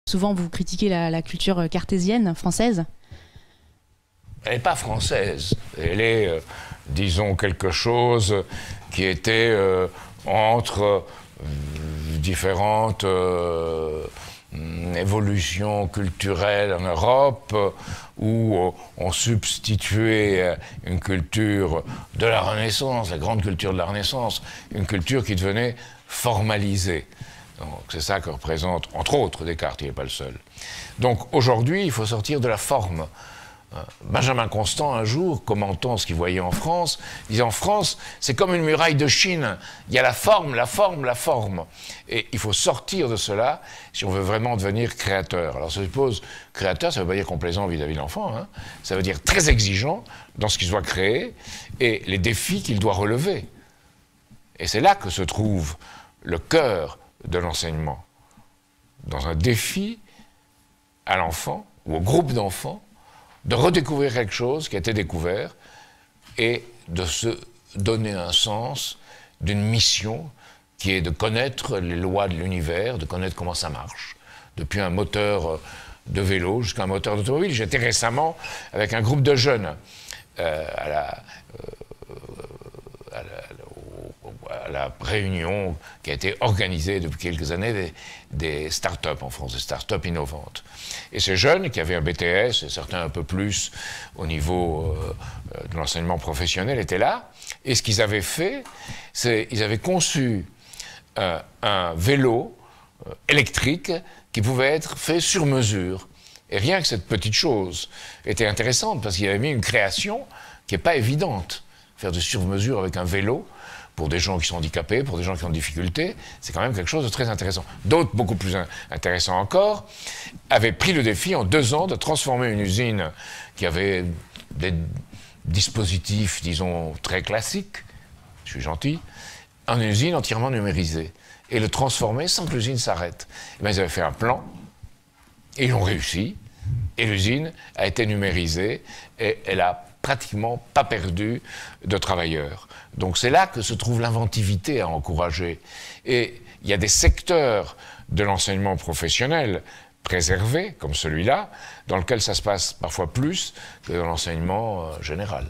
Souvent, vous critiquez la culture cartésienne française. Elle n'est pas française. Elle est, disons, quelque chose qui était entre différentes évolutions culturelles en Europe, où on substituait une culture de la Renaissance, la grande culture de la Renaissance, une culture qui devenait formalisée. Donc c'est ça que représente, entre autres, Descartes, il n'est pas le seul. Donc aujourd'hui, il faut sortir de la forme. Benjamin Constant, un jour, commentant ce qu'il voyait en France, disait en France, c'est comme une muraille de Chine. Il y a la forme, la forme, la forme. Et il faut sortir de cela si on veut vraiment devenir créateur. Alors ça suppose, créateur, ça ne veut pas dire complaisant vis-à-vis de l'enfant, hein. Ça veut dire très exigeant dans ce qu'il doit créer et les défis qu'il doit relever. Et c'est là que se trouve le cœur de l'enseignement. Dans un défi à l'enfant ou au groupe d'enfants, de redécouvrir quelque chose qui a été découvert et de se donner un sens d'une mission qui est de connaître les lois de l'univers, de connaître comment ça marche. Depuis un moteur de vélo jusqu'à un moteur d'automobile. J'étais récemment avec un groupe de jeunes à la réunion qui a été organisée depuis quelques années des start-up en France, des start-up innovantes. Et ces jeunes qui avaient un BTS, et certains un peu plus au niveau de l'enseignement professionnel, étaient là. Et ce qu'ils avaient fait, c'est qu'ils avaient conçu un vélo électrique qui pouvait être fait sur mesure. Et rien que cette petite chose était intéressante parce qu'il avait mis une création qui n'est pas évidente. Faire du sur-mesure avec un vélo, pour des gens qui sont handicapés, pour des gens qui ont des difficultés, c'est quand même quelque chose de très intéressant. D'autres, beaucoup plus intéressants encore, avaient pris le défi en 2 ans de transformer une usine qui avait des dispositifs, disons, très classiques, je suis gentil, en une usine entièrement numérisée. Et le transformer sans que l'usine s'arrête. Et bien, ils avaient fait un plan, et ils ont réussi, et l'usine a été numérisée, et elle a pratiquement pas perdu de travailleurs. Donc c'est là que se trouve l'inventivité à encourager. Et il y a des secteurs de l'enseignement professionnel préservés, comme celui-là, dans lequel ça se passe parfois plus que dans l'enseignement général.